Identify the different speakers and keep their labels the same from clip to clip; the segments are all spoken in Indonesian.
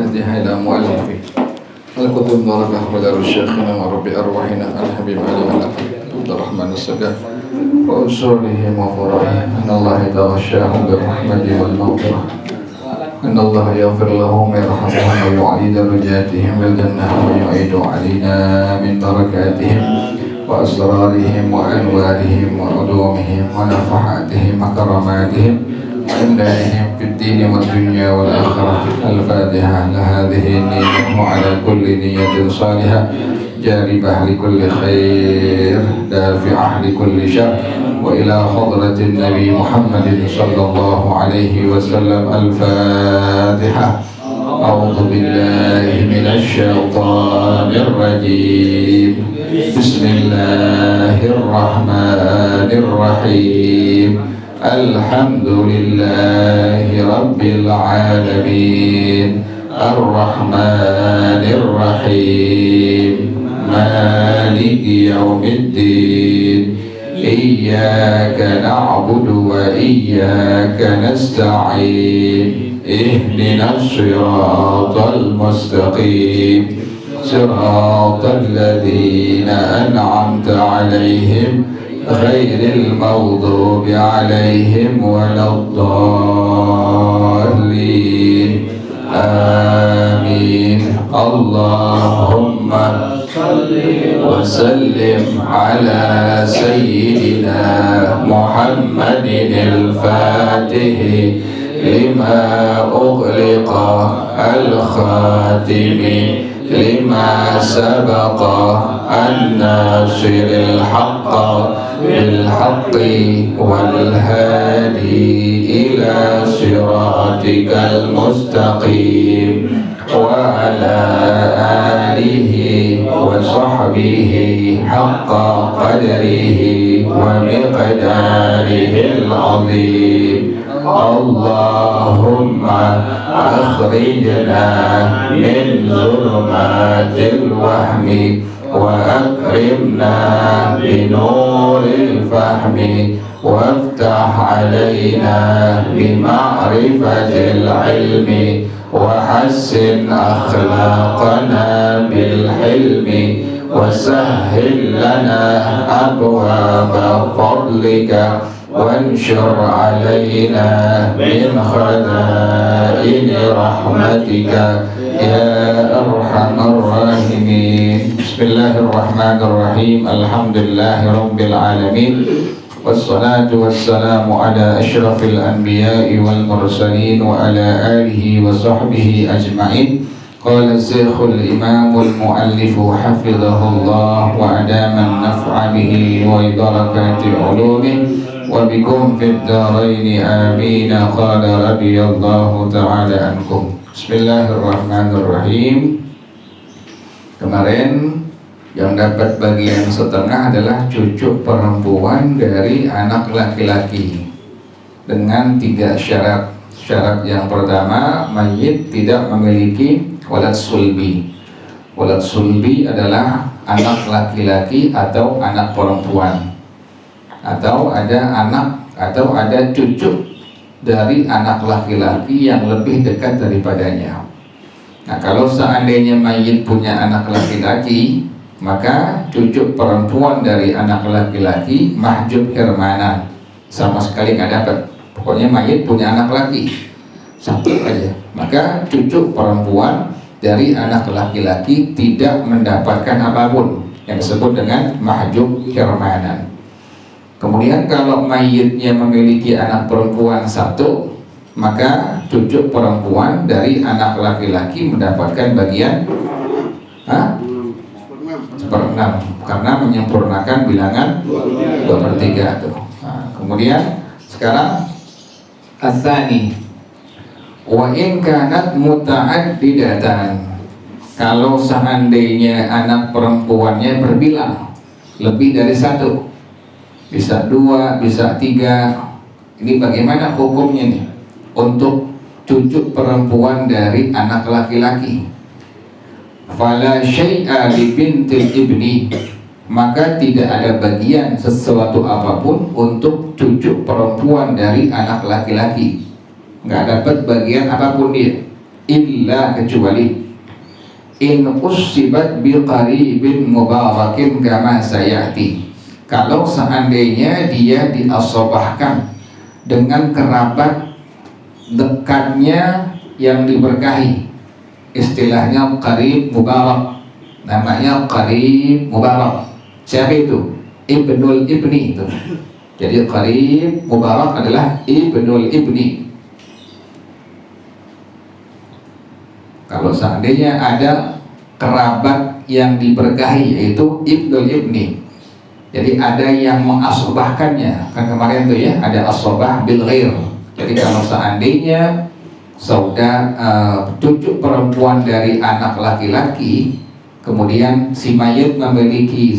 Speaker 1: ومهدها إلى مؤلفه القدوم بركة ودار شيخنا ورب أرواحنا الحبيب علي عبد الرحمن السقاف وأسرهم وفرائهم إن الله يتغشاهم بالرحمة والمغفرة إن الله يغفر لهم ويرحمهم ويعيد درجاتهم بالجنة ويعيد علينا من بركاتهم وأسرارهم وأنوارهم وعلومهم ونفحاتهم وكراماتهم وإمدادهم في الدين والدنيا والآخرة. الفاتحة لهذه النية وعلى كل نية صالحة جالبة لكل خير دافعة لكل شر وإلى حضرة النبي محمد صلى الله عليه وسلم. الفاتحة. أعوذ بالله من الشيطان الرجيم. بسم الله الرحمن الرحيم. الحمد لله رب العالمين الرحمن الرحيم مالك يوم الدين إياك نعبد وإياك نستعين اهدنا الصراط المستقيم صراط الذين أنعمت عليهم غير المغضوب عليهم ولا الضالين آمين. اللهم صل وسلم على سيدنا محمد الفاتح لما أغلق الخاتم لما سبق الناصر الحق بالحق والهادي إلى صراطك المستقيم وعلى آله وصحبه حق قدره ومقداره العظيم. اللهم أخرجنا من ظلمات الوهم وأكرمنا بنور الفهم وافتح علينا بمعرفة العلم وحسن أخلاقنا بالحلم وسهل لنا أبواب فضلك وانشر علينا من خزائن رحمتك يا أرحم الراحمين. بسم الله الرحمن الرحيم. الحمد لله رب العالمين والصلاة والسلام على أشرف الأنبياء والمرسلين وعلى آله وصحبه أجمعين. قال الشيخ الإمام المؤلف حفظه الله وأدام النفع به وبركات علومه وبكم في الدارين آمين. قال رضي الله تعالى عنكم. Bismillahirrahmanirrahim. Kemarin yang dapat bagian setengah adalah cucu perempuan dari anak laki-laki dengan 3 syarat. Syarat yang pertama, mayit tidak memiliki walad sulbi. Walad sulbi adalah anak laki-laki atau anak perempuan, atau ada anak atau ada cucu dari anak laki-laki yang lebih dekat daripadanya. Nah, kalau seandainya mayit punya anak laki-laki, maka cucu perempuan dari anak laki-laki mahjub hirmanan, sama sekali nggak dapat. Pokoknya mayit punya anak laki satu aja, maka cucu perempuan dari anak laki-laki tidak mendapatkan apapun, yang disebut dengan mahjub hirmanan. Kemudian kalau mayitnya memiliki anak perempuan satu, maka cucu perempuan dari anak laki-laki mendapatkan bagian 1/6 karena menyempurnakan bilangan 2/3 tuh. Nah, kemudian sekarang asani wa in kanat muta'addidatan, kalau seandainya anak perempuannya berbilang lebih dari 1, bisa 2, bisa 3. Ini bagaimana hukumnya nih untuk cucu perempuan dari anak laki-laki? Fala syai'a li bintil ibni, maka tidak ada bagian sesuatu apapun untuk cucu perempuan dari anak laki-laki. Nggak dapat bagian apapun dia. illa kecuali in usibat biqaribin mubarakin kama sayati, kalau seandainya dia diasobahkan dengan kerabat dekatnya yang diberkahi, istilahnya qarib mubarak, namanya qarib mubarak. Siapa itu? Ibnul ibni itu. Jadi qarib mubarak adalah ibnul ibni. Kalau seandainya ada kerabat yang diberkahi, yaitu ibnul ibni, jadi ada yang mengasobahkannya. Kan kemarin tuh ya, ada asobah bil ghair. Jadi kalau seandainya cucu perempuan dari anak laki-laki, kemudian si mayit memiliki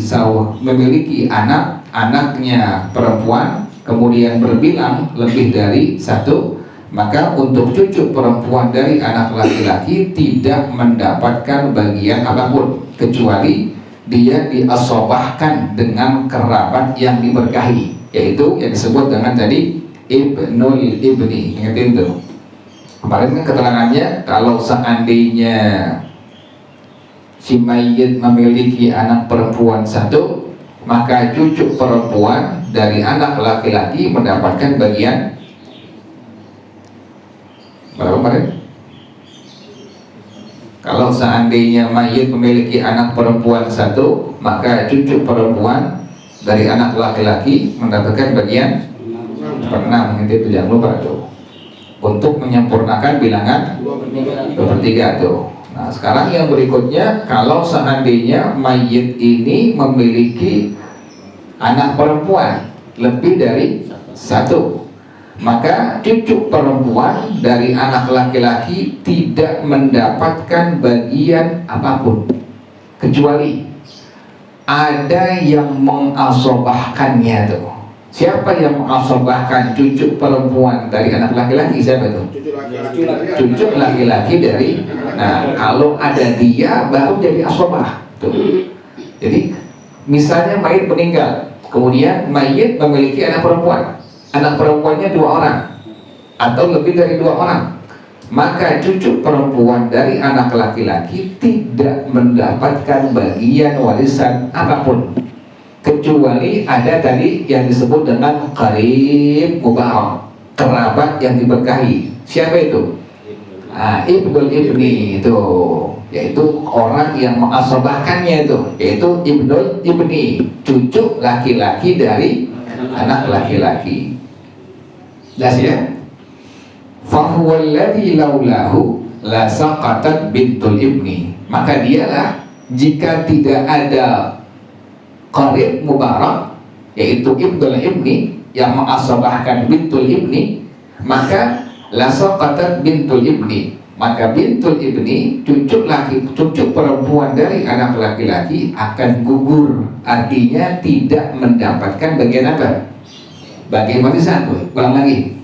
Speaker 1: anaknya perempuan, kemudian berbilang lebih dari satu, maka untuk cucu perempuan dari anak laki-laki tidak mendapatkan bagian apapun kecuali dia diasobahkan dengan kerabat yang diberkahi, yaitu yang disebut dengan tadi ibnul ibni. Ingatin tuh kemarin kan keterangannya, kalau seandainya si mayit memiliki anak perempuan satu, maka cucu perempuan dari anak laki-laki mendapatkan bagian berapa kemarin? Kalau seandainya mayit memiliki anak perempuan satu, maka cucu perempuan dari anak laki-laki mendapatkan bagian 6. Itu jangan lupa tuh, untuk menyempurnakan bilangan 2/3 tuh. Nah sekarang yang berikutnya, kalau seandainya mayit ini memiliki anak perempuan lebih dari satu, maka cucu perempuan dari anak laki-laki tidak mendapatkan bagian apapun kecuali ada yang mengasobahkannya tuh. Siapa yang mengasobahkan cucu perempuan dari anak laki-laki? Siapa itu? Cucu laki-laki dari. Nah kalau ada dia baru jadi asobah tuh. Jadi misalnya mayit meninggal, kemudian mayit memiliki anak perempuan, anak perempuannya 2 orang atau lebih dari 2 orang, maka cucu perempuan dari anak laki-laki tidak mendapatkan bagian warisan apapun kecuali ada tadi yang disebut dengan qarib mubarak, kerabat yang diberkahi. Siapa itu? Ibnul ibni itu, yaitu orang yang mengasobahkannya itu, yaitu ibnul ibni, cucu laki-laki dari anak laki-laki. Jelas ya? Fahuwalladzi laulahu la saqatat bintul ibni, maka dialah jika tidak ada qarib mubarak, yaitu ibnul ibni yang mengasobahkan bintul ibni, maka la saqatat bintul ibni, maka bintul ibni, cucu perempuan dari anak laki-laki akan gugur, artinya tidak mendapatkan bagian apa? Bagian warisan. Ulang lagi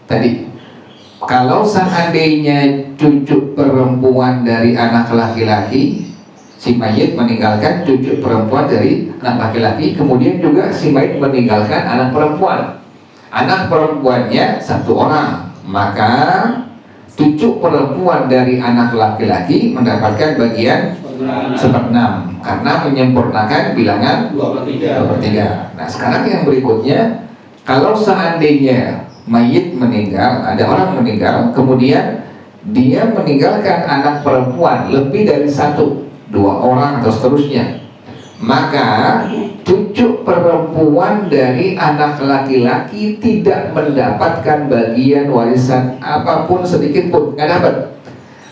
Speaker 1: tadi, kalau seandainya cucu perempuan dari anak laki-laki, si mayit meninggalkan cucu perempuan dari anak laki-laki, kemudian juga si mayit meninggalkan anak perempuan, anak perempuannya 1 orang, maka cucu perempuan dari anak laki-laki mendapatkan bagian 1/6 karena menyempurnakan bilangan 2/3. Nah sekarang yang berikutnya, kalau seandainya mayit meninggal, ada orang meninggal, kemudian dia meninggalkan anak perempuan lebih dari 1, 2 orang atau seterusnya, maka cucu perempuan dari anak laki-laki tidak mendapatkan bagian warisan apapun sedikit pun, nggak dapat,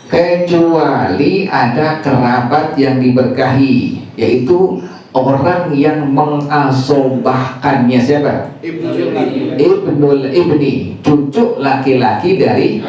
Speaker 1: kecuali ada kerabat yang diberkahi, yaitu orang yang mengasobahkannya. Siapa? Ibnul ibni, cucu laki-laki dari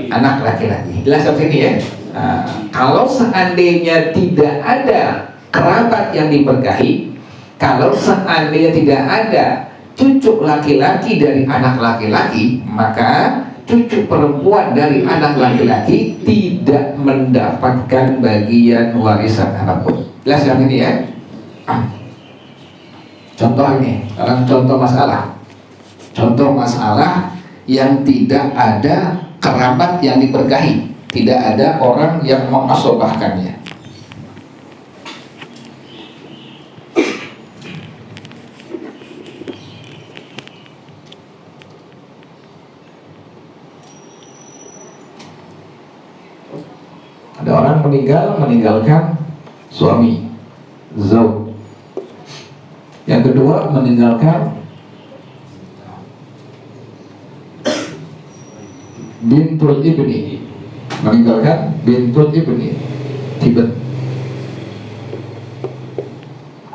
Speaker 1: anak laki-laki. Jelas sampai sini ya? Nah, kalau seandainya tidak ada kerabat yang diberkahi, kalau seandainya tidak ada cucu laki-laki dari anak laki-laki, maka cucu perempuan dari anak laki-laki tidak mendapatkan bagian warisan apapun. Jelas yang ini ya? Contoh ini, dalam contoh masalah yang tidak ada kerabat yang diberkahi. tidak ada orang yang mengasobahkannya. Ada orang meninggalkan suami, zauj. Yang kedua meninggalkan bintul ibni, tibet.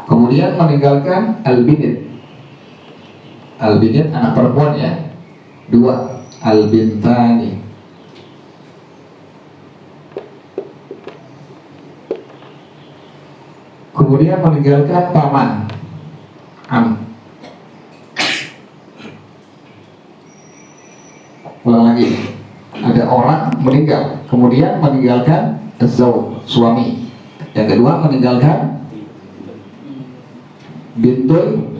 Speaker 1: Kemudian meninggalkan al-binit anak perempuannya. Dua, al-bintani. Kemudian meninggalkan paman, Ulang lagi, ada orang meninggal, kemudian meninggalkan zauj, suami. Yang kedua meninggalkan bintul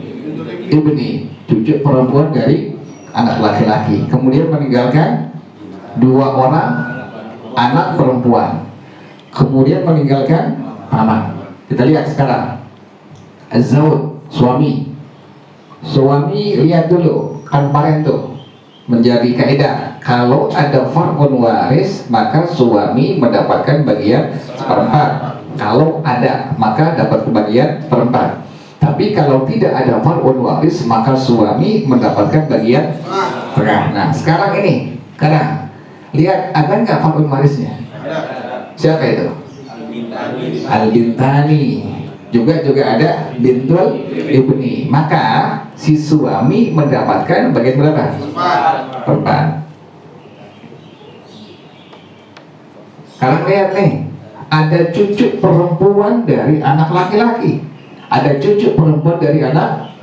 Speaker 1: ibni, cucu perempuan dari anak laki-laki. Kemudian meninggalkan dua orang anak perempuan. Kemudian meninggalkan paman. Kita lihat sekarang az-zauj, suami. Lihat dulu kan kemarin tuh menjadi kaidah, kalau ada far'un waris maka suami mendapatkan bagian seperempat. Kalau ada maka dapat kebagian seperempat. Tapi kalau tidak ada far'un waris maka suami mendapatkan bagian tengah. Nah sekarang ini, lihat ada nggak far'un warisnya? Siapa itu? Al-bintani. Juga ada bintul ibni. Maka si suami mendapatkan bagian berapa? Perempat. Sekarang lihat nih, ada cucu perempuan dari anak laki-laki, ada cucu perempuan dari anak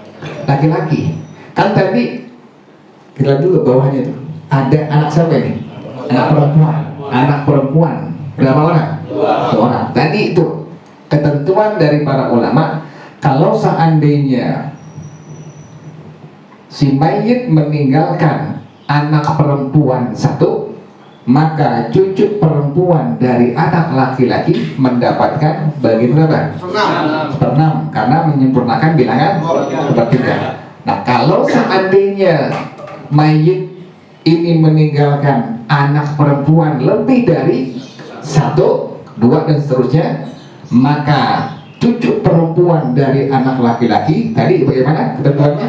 Speaker 1: laki-laki. Kan tadi kita dulu bawahnya tuh ada anak siapa ini? Anak perempuan. Berapa orang? Dua orang. Tadi itu ketentuan dari para ulama, kalau seandainya si mayit meninggalkan anak perempuan satu, maka cucu perempuan dari anak laki-laki mendapatkan bagian berapa? Seperenam, karena menyempurnakan bilangan sepertiga. Nah kalau seandainya mayit ini meninggalkan anak perempuan lebih dari satu, dua dan seterusnya, maka cucu perempuan dari anak laki-laki tadi bagaimana ketentuannya?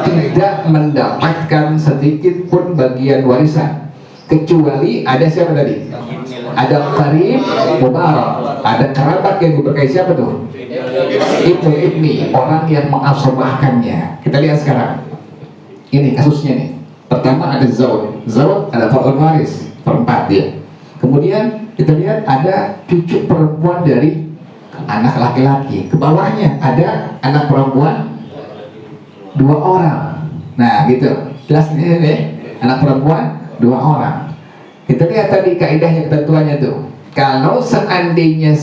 Speaker 1: Tidak mendapatkan sedikit pun bagian warisan, kecuali ada siapa tadi? Ada qarib mubarak, ada kerabat yang diberkahi. Siapa tuh? Ibnu ibni, orang yang mengasobahkannya. Kita lihat sekarang ini kasusnya nih. Pertama ada zauj, ada far'un waris, perempat dia. Kemudian kita lihat ada cucu perempuan dari anak laki-laki. Ke bawahnya ada anak perempuan dua orang. Nah gitu, jelas ini anak perempuan dua orang. Kita lihat tadi kaidahnya, ketentuannya tuh. Kalau seandainya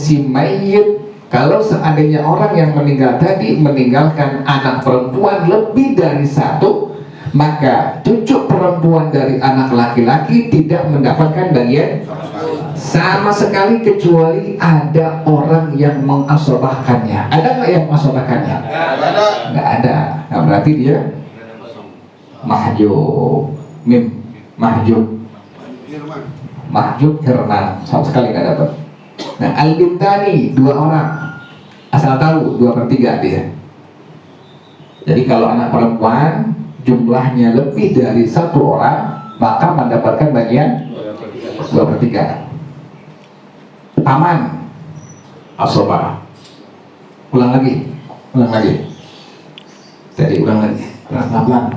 Speaker 1: orang yang meninggal tadi meninggalkan anak perempuan lebih dari satu, maka cucu perempuan dari anak laki-laki tidak mendapatkan bagian sama sekali, kecuali ada orang yang mengasobahkannya. Ada nggak yang mengasobahkannya? Nggak ada. Nah, berarti dia mahjub, mahjub hirman, sama sekali nggak dapat. Nah al-bintani dua orang, asal tahu 2/3 dia. Jadi kalau anak perempuan jumlahnya lebih dari satu orang, maka mendapatkan bagian 2/3. Paman asobah. Ulang lagi. Jadi ulang lagi, pelan-pelan.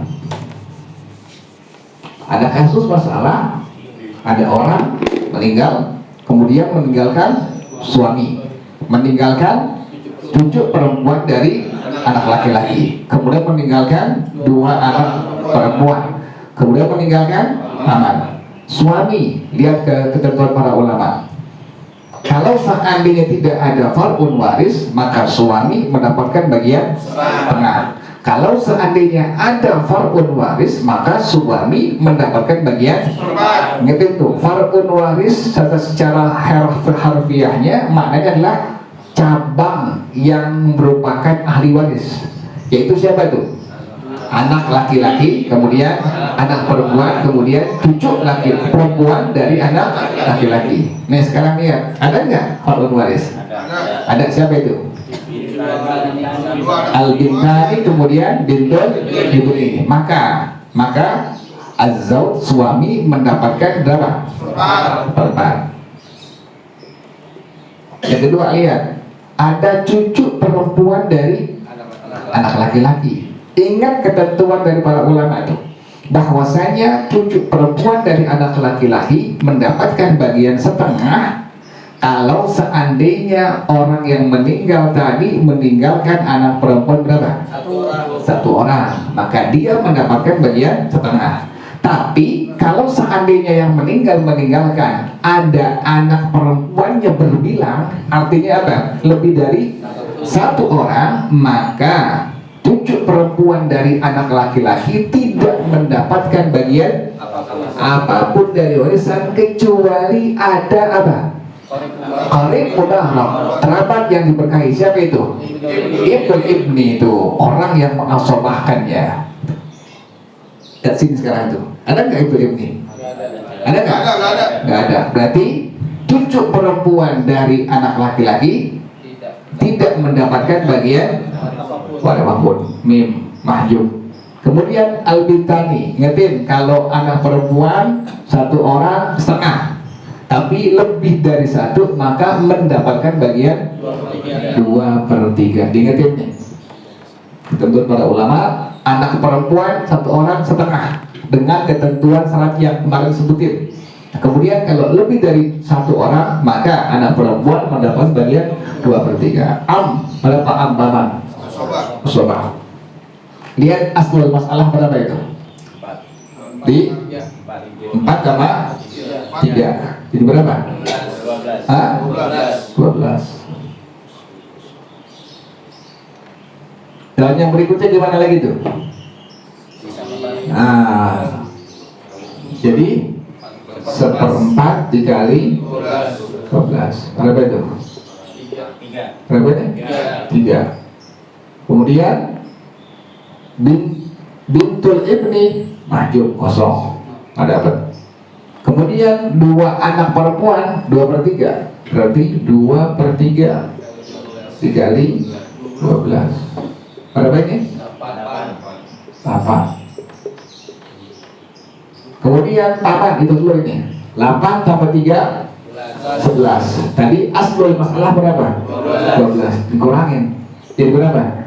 Speaker 1: Ada kasus masalah, ada orang meninggal, kemudian meninggalkan suami, meninggalkan cucu perempuan dari anak laki-laki, kemudian meninggalkan dua anak perempuan, kemudian meninggalkan paman. Suami, lihat ke ketentuan para ulama, kalau seandainya tidak ada far'un waris, maka suami mendapatkan bagian tengah.
Speaker 2: Kalau seandainya ada far'un waris, maka suami mendapatkan bagian. Ngerti itu? Far'un waris secara harfiahnya maknanya adalah cabang yang merupakan ahli waris. Yaitu siapa itu? Anak laki-laki, kemudian anak perempuan, kemudian cucu laki perempuan dari anak laki-laki. Nih sekarang lihat, ada nggak far'un waris? Ada. Siapa itu? Al-bintani, kemudian bintul ibni. Maka az-zawj suami mendapatkan berapa? 4. Yang kedua, lihat, ada cucu perempuan dari anak laki-laki. Ingat ketentuan dari para ulama itu, bahwasanya cucu perempuan dari anak laki-laki mendapatkan bagian setengah kalau seandainya orang yang meninggal tadi meninggalkan anak perempuan berapa? Satu orang, maka dia mendapatkan bagian setengah. Tapi kalau seandainya yang meninggalkan ada anak perempuannya berbilang, artinya apa? Lebih dari satu orang, maka cucu perempuan dari anak laki-laki tidak mendapatkan bagian apapun dari warisan kecuali ada apa? Qarib mudahrab, kerabat yang diberkahi. Siapa itu? Ibnu ibni, itu orang yang mengasobahkannya. Lihat sini sekarang itu, ada nggak ibnu ibni? Ada nggak? Nggak ada. Berarti cucu perempuan dari anak laki-laki tidak mendapatkan bagian apapun. Mim mahjub. Kemudian al-bintani, ingetin kalau anak perempuan satu orang setengah, tapi lebih dari satu maka mendapatkan bagian 2/3. Diingetin nih, ketentuan para ulama, anak perempuan satu orang setengah dengan ketentuan syarat yang kemarin sebutin. Kemudian kalau lebih dari satu orang maka anak perempuan mendapat bagian 2/3. Berapa paman? Sobat. Lihat aslul masalah berapa itu? Di 4 sama 3. Jadi berapa? 12. Dan yang berikutnya gimana lagi tuh? Nah, jadi 1/4 dikali 12. Berapa itu? 3. Berapa ini? 3. Kemudian bintul ibni mahjub kosong, ada apa? Kemudian 2 anak perempuan 2/3, berarti 2/3 dikali 12. Berapa ini? 8. Kemudian 8 itu dulu ini. 8 tambah 3 11. Tadi aslul masalah berapa? 12. Dikurangin jadi berapa?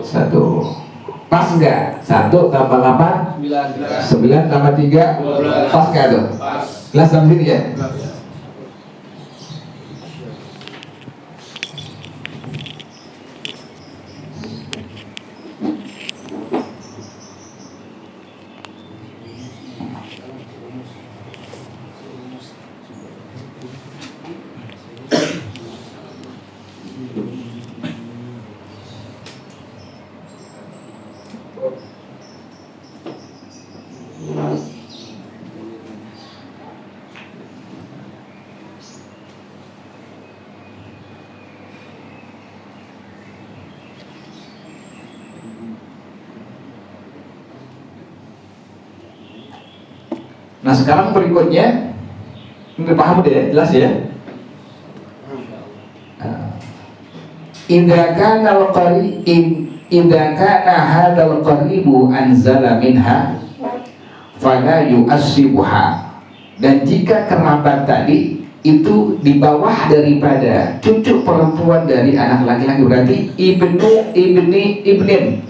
Speaker 2: 1. Pas enggak? 1 tambah 8 9 tambah 3 pas enggak tuh? Jelas sampai sini ya? Nah sekarang berikutnya, ini paham deh, jelas ya? Idza kana hadzal qaribu anzala minha fala yu'assibuha. Dan jika kerabat tadi itu di bawah daripada cucu perempuan dari anak laki-laki, berarti ibnin.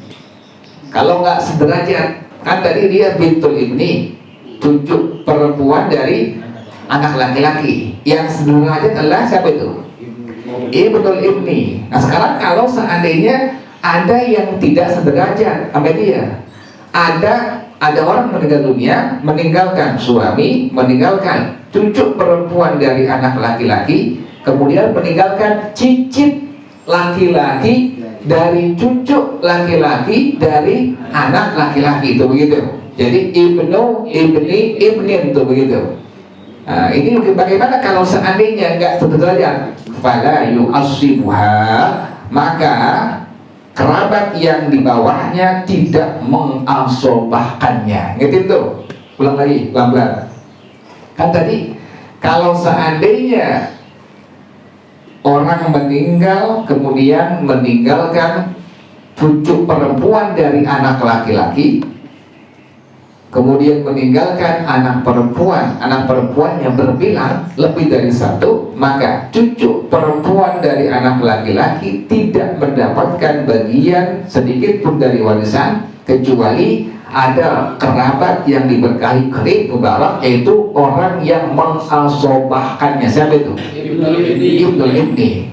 Speaker 2: Kalau nggak sederajat, kan tadi dia bintul ibni, cucu perempuan dari anak laki-laki. Yang sederajat adalah siapa itu? Ibnul ibni. Nah sekarang kalau seandainya ada yang tidak sederajat sama dia, ada orang meninggal dunia, meninggalkan suami, meninggalkan cucu perempuan dari anak laki-laki, kemudian meninggalkan cicit laki-laki dari cucu laki-laki dari anak laki-laki, itu begitu. Jadi ibnu, ibni, ibnin, itu begitu. Nah, ini bagaimana kalau seandainya enggak satu derajat? Fala yu'assibuha, maka kerabat yang di bawahnya tidak mengasobahkannya. Ngerti tuh? Ulang lagi, pelan-pelan. Kan tadi kalau seandainya orang meninggal kemudian meninggalkan cucu perempuan dari anak laki-laki, kemudian meninggalkan anak perempuan yang berbilang lebih dari satu, maka cucu perempuan dari anak laki-laki tidak mendapatkan bagian sedikit pun dari warisan, kecuali ada kerabat yang diberkahi qarib mubarak, yaitu orang yang mengasobahkannya. Siapa itu? Ibnul Ibni.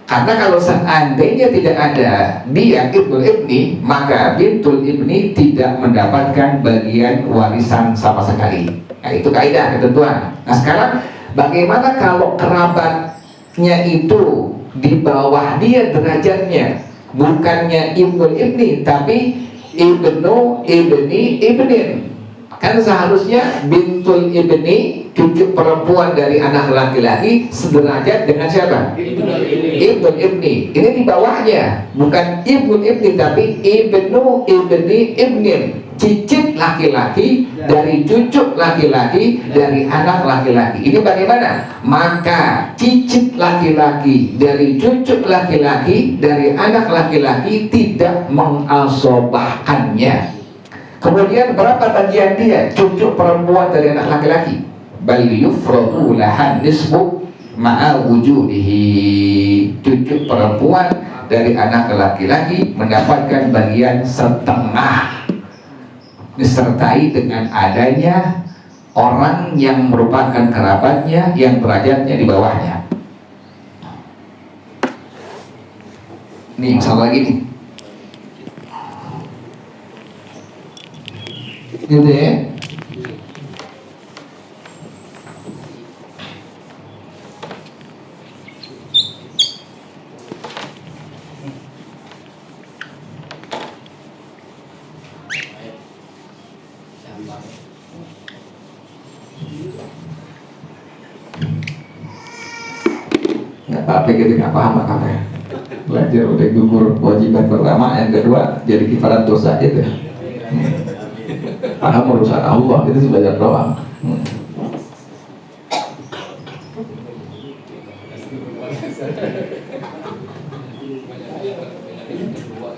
Speaker 2: Karena kalau seandainya tidak ada dia Ibnul Ibni, maka bintul Ibni tidak mendapatkan bagian warisan sama sekali. Nah, itu kaidah ketentuan. Nah, sekarang bagaimana kalau kerabatnya itu di bawah dia derajatnya, bukannya Ibnul Ibni tapi ibnu, ibni, ibnin? Kan seharusnya bintul ibni, cucu perempuan dari anak laki-laki, sederajat dengan siapa? Ibnul ibni. Ini di bawahnya, bukan ibnul ibni tapi ibnu, ibni, ibnin, cicit laki-laki dari cucu laki-laki dari anak laki-laki. Ini bagaimana? Maka cicit laki-laki dari cucu laki-laki dari anak laki-laki tidak mengasobahkannya. Kemudian berapa bagian dia? Cucu perempuan dari anak laki-laki, bal yufradu lahan nisbu ma'a wujudihi. Cucu perempuan dari anak laki-laki mendapatkan bagian setengah, disertai dengan adanya orang yang merupakan kerabatnya yang derajatnya di bawahnya. Nih, misal lagi nih, gitu ya. Nggak apa-apa gitu, nggak paham apa ya. Belajar udah gugur kewajiban pertama, yang kedua jadi kifarat dosa gitu. Paham urusan Allah itu belajar doang.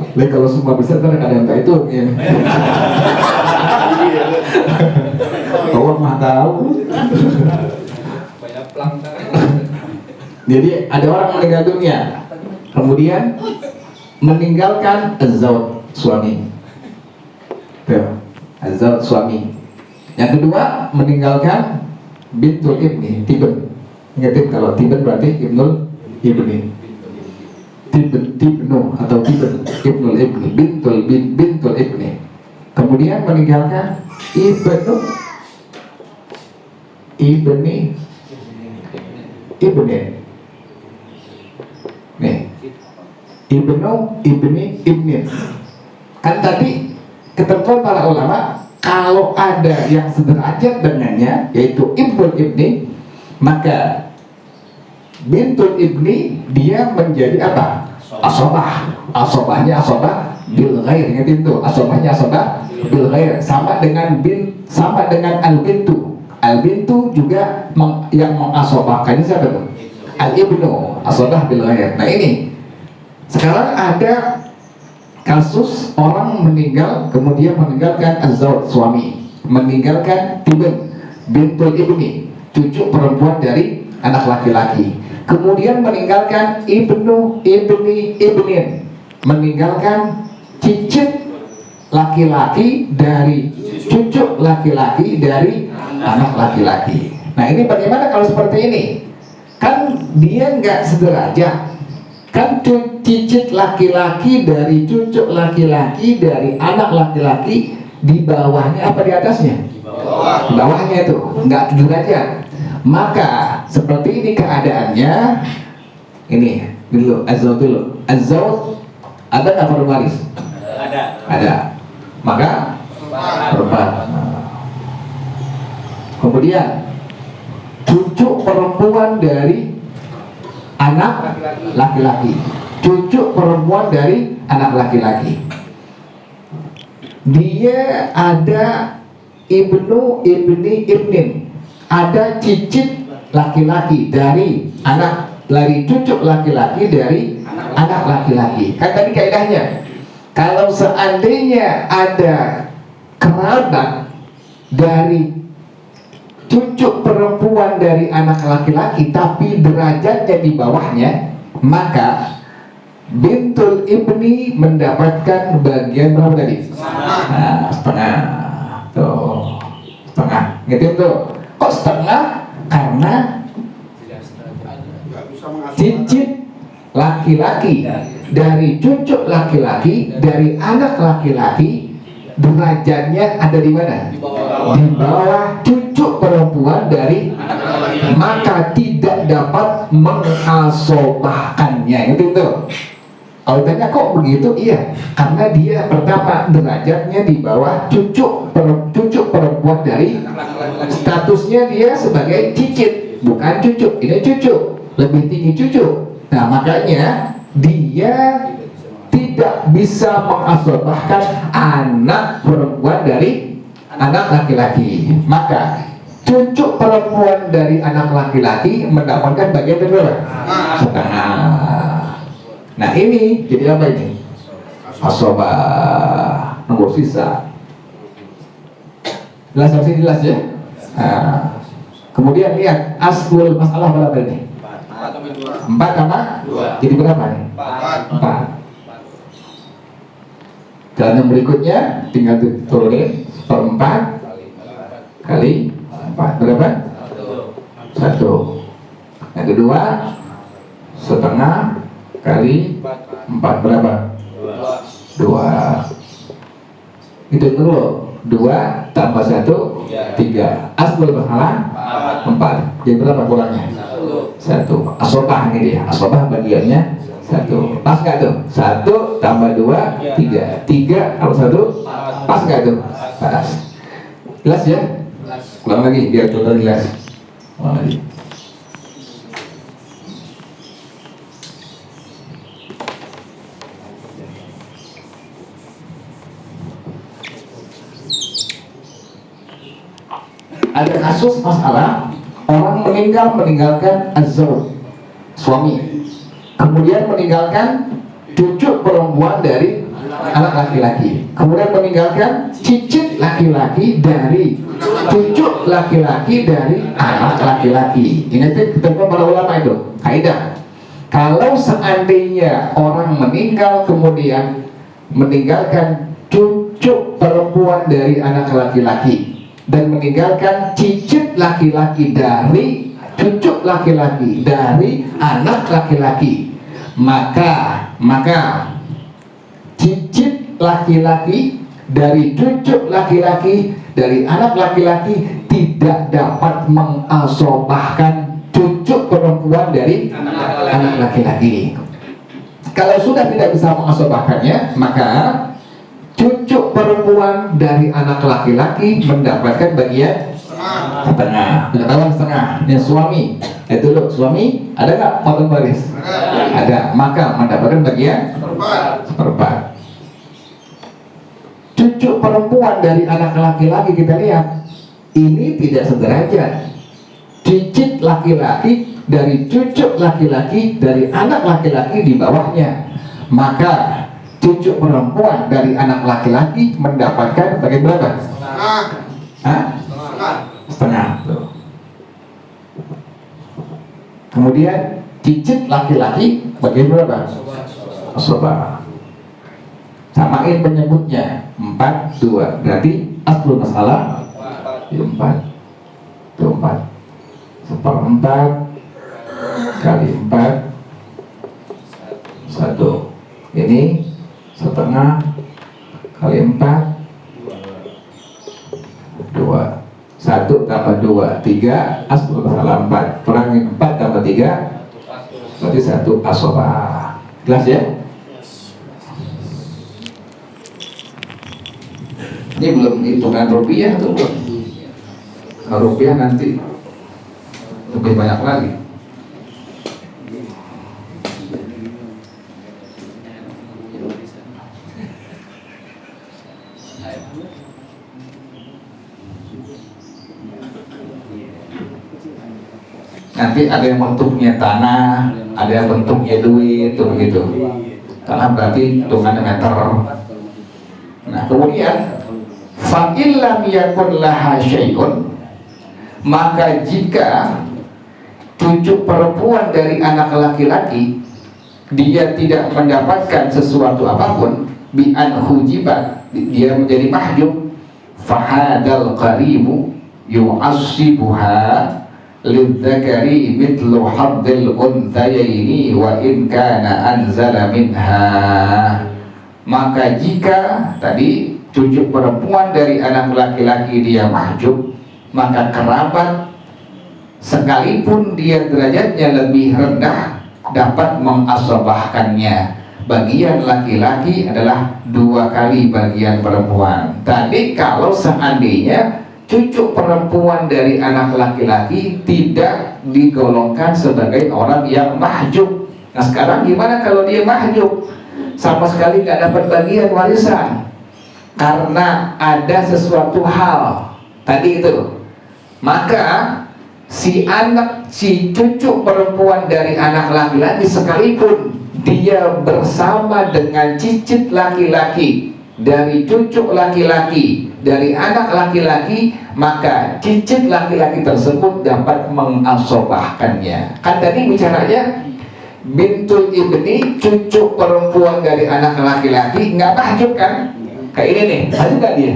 Speaker 2: Tapi kalau semua bisa ntar ada yang tak itu ya. Allah mah tahu. Jadi ada orang meninggal dunia, kemudian meninggalkan az-zawj, suami. Az-zawj, suami. Yang kedua meninggalkan bintul ibni, tiben. Ingat, kalau tiben berarti ibnul ibni. Tibnu atau tiben, ibnul ibni, bintul ibni. Kemudian meninggalkan ibnu, ibni, ibnin. Nih, ibnu, ibni, ibnin. Kan tadi ketentuan para ulama, kalau ada yang sederajat dengannya, yaitu ibnul ibni, maka bintul ibni dia menjadi apa? Asobah. Asobahnya asobah bil ghair. Ingat itu, asobahnya asobah bil ghair. Sama dengan al bintu. Al bintu juga yang mengasobahkannya siapa tuh? Al ibnu, asobah bil ghair. Nah ini sekarang ada kasus orang meninggal kemudian meninggalkan az-zawj, suami, meninggalkan tiben, bintul ibni, cucu perempuan dari anak laki-laki, kemudian meninggalkan ibnu, ibni, ibnin, meninggalkan cicit laki-laki dari cucu laki-laki dari anak laki-laki. Nah ini bagaimana kalau seperti ini? Kan dia nggak sederajat. Kan cicit laki-laki dari cucu laki-laki dari anak laki-laki, di bawahnya apa di atasnya? Di bawahnya itu nggak sederajat. Maka seperti ini keadaannya. Ini dulu az-zawj dulu. Az-zawj Ada nggak pada waris? Ada. Maka perempat. Kemudian cucu perempuan dari anak laki-laki. Cucu perempuan dari anak laki-laki. Dia ada ibnu, ibnin. Ada cicit laki-laki dari cucu laki-laki dari anak laki-laki. Kan tadi kaidahnya, kalau seandainya ada kerabat dari cucu perempuan dari anak laki-laki tapi derajatnya di bawahnya, maka bintul ibni mendapatkan bagian berapa tadi? Nah, setengah. Tuh, setengah. Gitu tuh. Kok setengah? Karena cicit laki-laki dari cucu laki-laki dari anak laki-laki derajatnya ada di mana? Di bawah cucu perempuan dari maka tidak dapat mengasobahkannya. Itu. Kalau ditanya kok begitu? Iya, karena dia pertama derajatnya di bawah cucu perempuan dari statusnya dia sebagai cicit, bukan cucu. Ini cucu, lebih tinggi cucu. Nah, makanya dia tidak bisa mengasobahkan anak perempuan dari anak laki-laki. Maka cucu perempuan dari anak laki-laki mendapatkan bagian berapa? Setengah. Nah ini jadi apa ini? Asobah nomor sisa. Jelas masih jelas ya? Nah, kemudian lihat aslul masalah berapa ini? 4 sama 2. Jadi berapa nih? 4. Dan yang berikutnya tinggal turunin 1/4 kali 4 berapa? 1. Yang kedua setengah kali 4 berapa? 2. Itu dulu 2 tambah 1 3. Aslul masalah 4. Jadi berapa kurangnya? 1. Asobah ini dia. Asobah bagiannya 1. Pas nggak tuh? 1 tambah 2 3. 3 kalau 1 pas nggak tuh? Pas. Jelas ya? Ulang lagi biar total jelas. Ulang lagi. Ada kasus masalah orang meninggalkan az-zawj, suami, kemudian meninggalkan cucu perempuan dari anak laki-laki, kemudian meninggalkan cicit laki-laki dari cucu laki-laki dari anak laki-laki. Ini tuh ketemu para ulama itu kaidah. Kalau seandainya orang meninggal kemudian meninggalkan cucu perempuan dari anak laki-laki dan meninggalkan cicit laki-laki dari cucu laki-laki dari anak laki-laki, maka cicit laki-laki dari cucu laki-laki dari anak laki-laki tidak dapat mengasobahkan cucu perempuan dari anak laki-laki. Kalau sudah tidak bisa mengasobahkannya, maka cucu perempuan dari anak laki-laki mendapatkan bagian setengah. Berapa setengah? Ini suami. Itu loh, suami ada nggak potong waris? Ada. Maka mendapatkan bagian seperempat. Cucu perempuan dari anak laki-laki kita lihat ini tidak sederajat. Cicit laki-laki dari cucu laki-laki dari anak laki-laki di bawahnya. Maka cucu perempuan dari anak laki-laki mendapatkan bagian berapa? Setengah. Kemudian cicit laki-laki bagian berapa? Asobah. Samain penyebutnya 4 2. Berarti aslul masalah 4. 4. 1/4 kali 4 1. Ini setengah kali 4 2. 1 tambah 2 3. Aslul masalah 4 kurangin 4 tambah 3 berarti 1 asobah. Jelas ya?
Speaker 1: Ini belum hitungan rupiah tuh belum. Kalau rupiah nanti lebih banyak lagi. Nanti ada yang bentuknya tanah, ada yang bentuknya duit, tuh begitu. Tanah berarti hitungannya meter. Nah kemudian fa illam yakun laha syai'un, maka jika cucu perempuan dari anak laki-laki dia tidak mendapatkan sesuatu apapun, bi an hujibat, dia menjadi mahjub, fahadal qaribu yu'assibuha lidzakari mithlu haddil unthayaini wa in kana anzala minha. Maka jika tadi cucu perempuan dari anak laki-laki dia mahjub, maka kerabat sekalipun dia derajatnya lebih rendah dapat mengasobahkannya. Bagian laki-laki adalah 2 kali bagian perempuan. Tadi kalau seandainya cucu perempuan dari anak laki-laki tidak digolongkan sebagai orang yang mahjub. Nah sekarang gimana kalau dia mahjub? Sama sekali gak dapat bagian warisan karena ada sesuatu hal tadi itu. Maka si cucu perempuan dari anak laki-laki sekalipun dia bersama dengan cicit laki-laki dari cucu laki-laki dari anak laki-laki, maka cicit laki-laki tersebut dapat mengasobahkannya. Kan tadi bicaranya bintul ibni, cucu perempuan dari anak laki-laki, nggak mahjub kan? Kayak ini nih, mahjub nggak dia?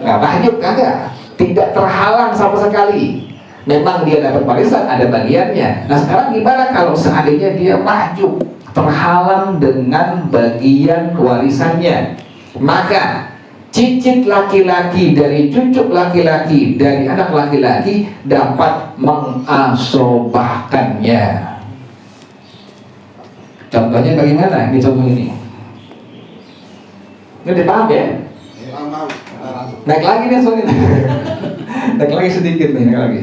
Speaker 1: Nggak mahjub, kagak, tidak terhalang sama sekali. Memang dia dapat warisan, ada bagiannya. Nah sekarang gimana kalau seandainya dia mahjub, terhalang dengan bagian warisannya? Maka cicit laki-laki dari cucu laki-laki dari anak laki-laki dapat mengasobahkannya. Contohnya bagaimana? Ini contoh ini. Ini dipaham ya? Naik lagi nih soalnya. Naik lagi sedikit nih, naik lagi.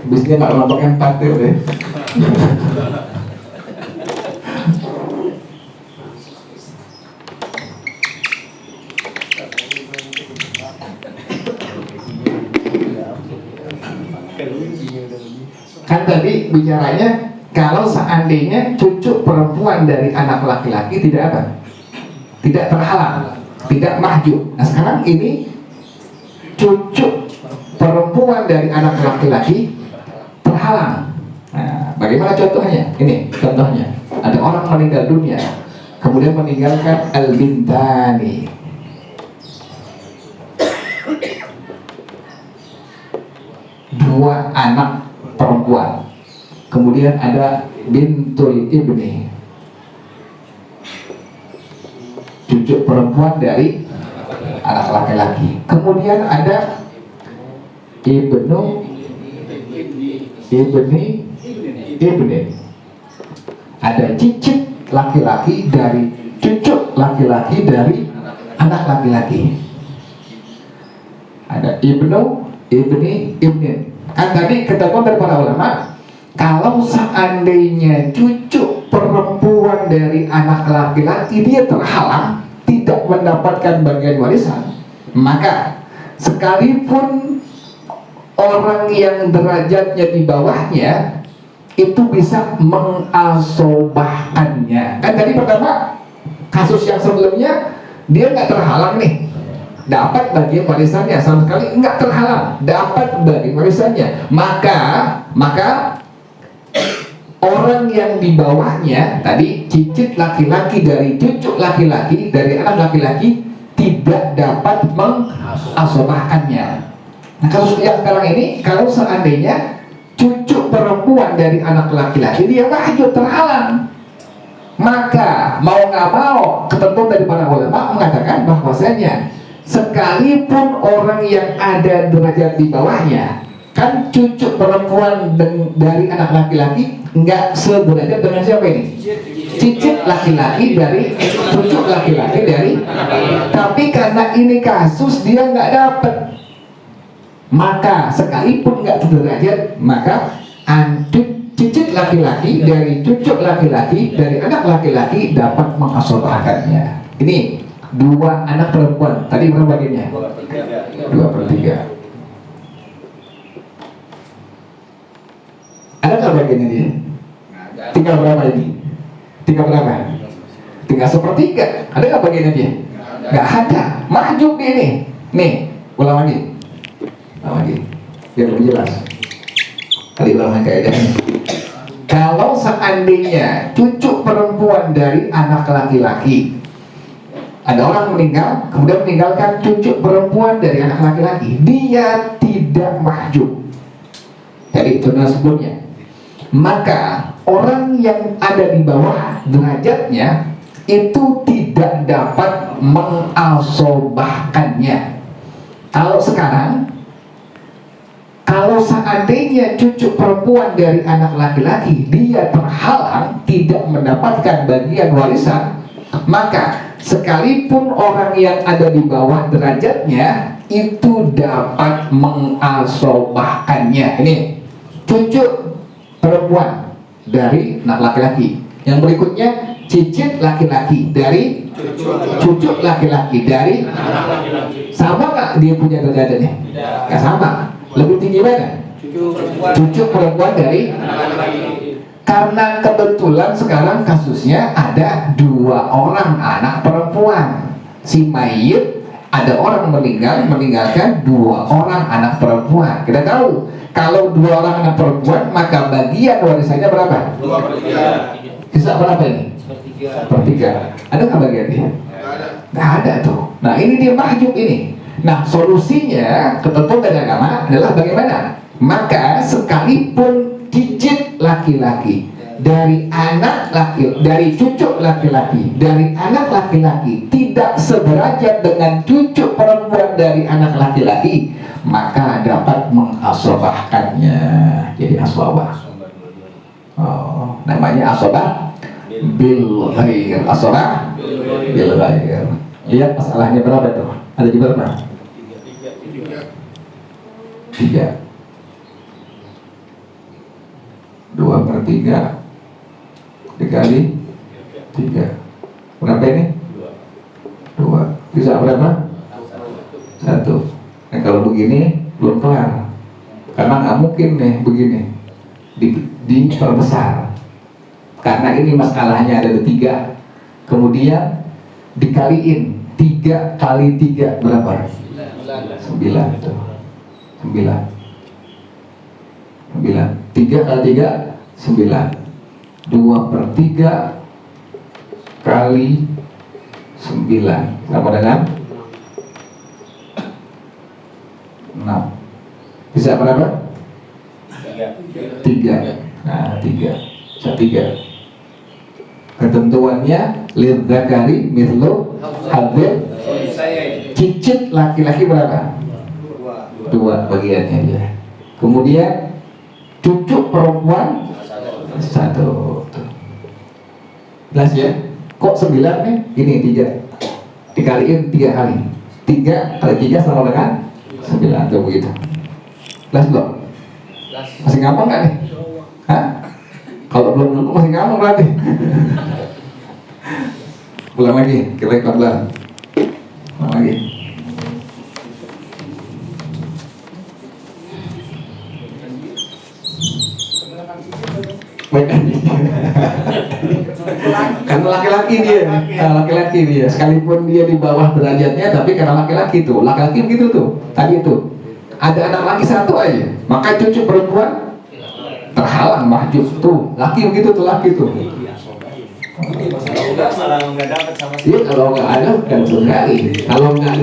Speaker 1: Bisnya nggak kelompok 4 tuh deh. Kan tadi bicaranya kalau seandainya cucu perempuan dari anak laki-laki tidak apa? Tidak terhalang, tidak mahjub. Nah sekarang ini cucu perempuan dari anak laki-laki terhalang. Nah, bagaimana contohnya? Ini contohnya. Ada orang meninggal dunia, kemudian meninggalkan al-bintani. Dua anak perempuan. Kemudian ada bintul ibni, cucu perempuan dari anak laki-laki. Kemudian ada ibni, ada cicit laki-laki dari cucu laki-laki dari anak laki-laki. Ada ibni. Kan tadi ketemu dari para ulama, kalau seandainya cucu perempuan dari anak laki-laki dia terhalang, tidak mendapatkan bagian warisan, maka sekalipun orang yang derajatnya di bawahnya itu bisa mengasobahkannya. Kan tadi pertama kasus yang sebelumnya dia nggak terhalang nih, dapat bagian warisannya, sama sekali nggak terhalang, dapat bagian warisannya. Maka orang yang di bawahnya tadi cicit laki-laki dari cucu laki-laki dari anak laki-laki tidak dapat mengasobahkannya. Nah kalau yang sekarang ini, kalau seandainya cucu perempuan dari anak laki-laki dia mahjub terhalang, maka mau nggak mau ketentuan dari para ulama mengatakan bahwasanya sekalipun orang yang ada derajat di bawahnya
Speaker 2: Kan cucu perempuan dari anak laki-laki nggak sederajat dengan siapa ini? Cicit laki-laki dari cucu laki-laki dari. Tapi karena ini kasus dia nggak dapat, maka sekalipun nggak sederajat, maka cicit laki-laki dari cucu laki-laki dari anak laki-laki dapat mengasobahkannya. Ini dua anak perempuan. Tadi berapa bagiannya? 2/3. Ada nggak bagiannya dia? Tinggal berapa ini? Tinggal berapa? Tinggal 1/3. Ada nggak bagiannya dia? Nggak ada. Mahjub ini. Nih, ulang lagi. Ulang lagi. Biar lebih jelas. Kali ulang kaidahnya. Kalau seandainya cucu perempuan dari anak laki-laki, ada orang meninggal, kemudian meninggalkan cucu perempuan dari anak laki-laki, dia tidak mahjub. Jadi itu sebelumnya. Maka orang yang ada di bawah derajatnya itu tidak dapat mengasobahkannya. Kalau sekarang, kalau seandainya cucu perempuan dari anak laki-laki dia terhalang tidak mendapatkan bagian warisan, maka sekalipun orang yang ada di bawah derajatnya itu dapat mengasobahkannya. Ini cucu perempuan dari anak laki-laki. Yang berikutnya cicit laki-laki dari cucu laki-laki dari. Sama nggak dia punya derajatnya? Nggak sama. Lebih tinggi mana? Cucu perempuan dari. Karena kebetulan sekarang kasusnya ada 2 orang anak perempuan. Si mayit ada orang meninggalkan 2 orang anak perempuan. Kita tahu kalau 2 orang anak perempuan maka bagian warisannya berapa? 2/3. Sisa berapa ini? 1/3. Ada nggak bagian dia? Nggak ada tuh. Nah ini dia mahjub ini. Nah solusinya ketentuan dari agama adalah bagaimana? Maka sekalipun cicit laki-laki dari anak laki, dari cucu laki-laki, dari anak laki-laki tidak sederajat dengan cucu perempuan dari anak laki-laki, maka dapat mengasobahkannya. Jadi asobah. Oh, namanya asobah bil ghair. Asobah bil ghair. Lihat masalahnya berapa tuh? Ada di berapa? 3. 2/3 dikali 3 berapa ini? 2. Bisa berapa? 1. Nah kalau begini belum kelar, karena nggak mungkin nih begini diperbesar, karena ini masalahnya ada 3, kemudian dikaliin 3 kali 3 berapa? 9 tuh. 9. 3 kali 3 9. 2/3 kali 9 sama dengan 6. Bisa berapa? 3. Nah 3. Bisa 3. Ketentuannya lidzakari mithlu hadzil. Cicit laki-laki berapa? 2 bagiannya dia. Kemudian cucu perempuan 1. Jelas ya? Kok 9 nih? Ini 3 dikaliin 3 kali 3 kali 3 sama dengan 9 tuh begitu. Jelas belum? Masih ngambang nggak nih? Hah? Kalau belum masih ngambang berarti. Ulang lagi, kita pelan-pelan. Ulang lagi. Karena laki-laki dia, laki-laki dia, sekalipun dia di bawah derajatnya, tapi karena laki-laki tuh, laki-laki begitu tuh, tadi itu ada anak laki 1 aja, maka cucu perempuan terhalang mahjub tuh, laki begitu tuh, laki tuh. Iya, kalau nggak ada kan sekali, kalau nggak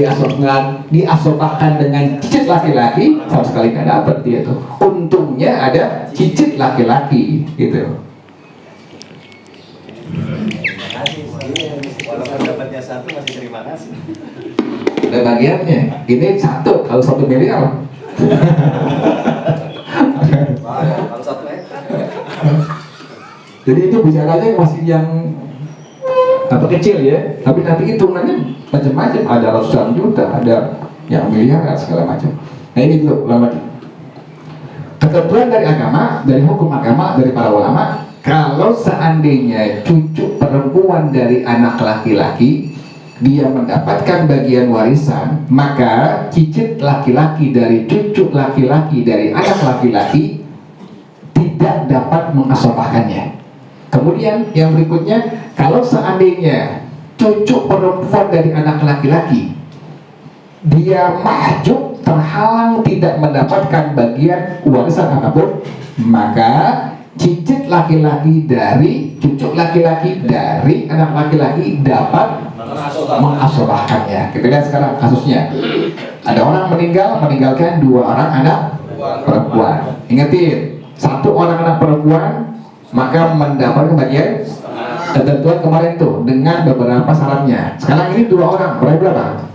Speaker 2: diasobahkan dengan cicit laki-laki, sama sekali nggak dapat dia tuh. Untungnya ada cicit laki-laki gitu.
Speaker 3: Walaupun dapatnya 1 masih terima kasih.
Speaker 2: Ada bagiannya. Ini 1 kalau 1 miliar. Jadi itu bicaranya masih yang apa kecil ya, tapi nanti hitungannya macam-macam, ada ratusan juta, ada yang miliar segala macam. Nah ini dulu ulama. Ketentuan dari agama, dari hukum agama, dari para ulama, kalau seandainya cucu perempuan dari anak laki-laki dia mendapatkan bagian warisan, maka cicit laki-laki dari cucu laki-laki dari anak laki-laki tidak dapat mengasobahkannya. Kemudian yang berikutnya, kalau seandainya cucu perempuan dari anak laki-laki dia mahjub, terhalang tidak mendapatkan bagian warisan apapun, maka cicit laki-laki dari cucu laki-laki dari anak laki-laki dapat mengasobahkannya. Kita lihat sekarang kasusnya. Ada orang meninggalkan 2 orang anak perempuan. Ingatin, 1 orang anak perempuan maka mendapatkan bagian ketentuan kemarin tuh dengan beberapa syaratnya. Sekarang ini 2 orang, berapa?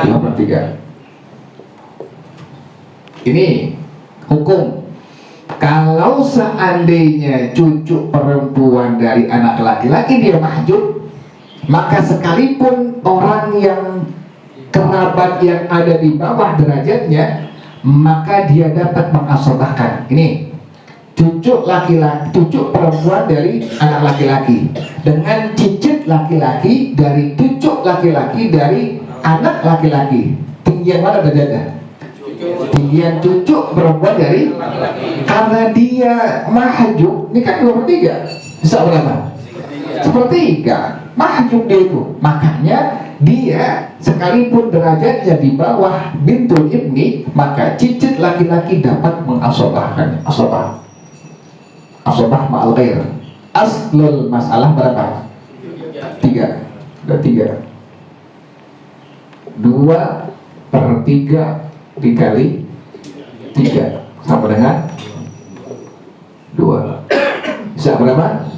Speaker 2: 2/3. Ini hukum. Kalau seandainya cucu perempuan dari anak laki-laki dia mahjub, maka sekalipun orang yang kerabat yang ada di bawah derajatnya, maka dia dapat mengasobahkan. Ini cucu laki-laki, cucu perempuan dari anak laki-laki dengan cicit laki-laki dari cucu laki-laki dari anak laki-laki. Tinggian mana derajatnya? Tinggian cucu perempuan dari, karena dia mahjub, ini kan 2/3, bisa berapa? 1/3 mahjub dia itu. Makanya dia sekalipun derajatnya di bawah bintul ibni, maka cicit laki-laki dapat mengasobahkan. Asobah ma'al ghair. Aslul masalah berapa? 3. Ada 3. 2/3 dikali 3 sama dengan 2. Bisa berapa?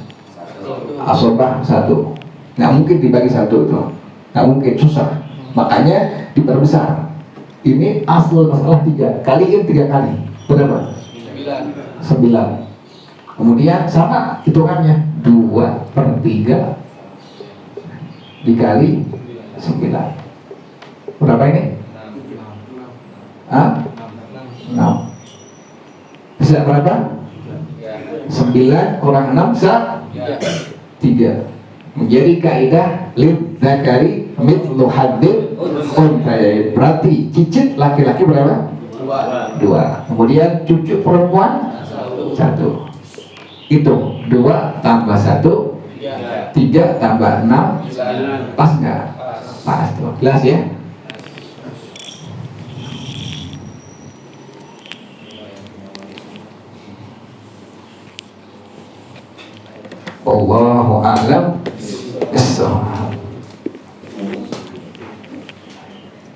Speaker 2: Asobah 1. Nggak mungkin dibagi 1 itu, nggak mungkin, susah. Makanya diperbesar. Ini aslul masalah 3, kaliin 3 kali berapa? 9. Kemudian sama hitungannya, 2/3 dikali 9 berapa ini? 6. Bisa berapa? 9 kurang 6 bisa 3. Menjadi kaidah lid zakari mithlu haddil unthayain. Berarti cicit laki-laki berapa? 2. Kemudian cucu perempuan 1. Hitung 2 tambah 1 3 tambah 6 pas nggak? Pas tuh. Jelas ya? Wallahu a'lam.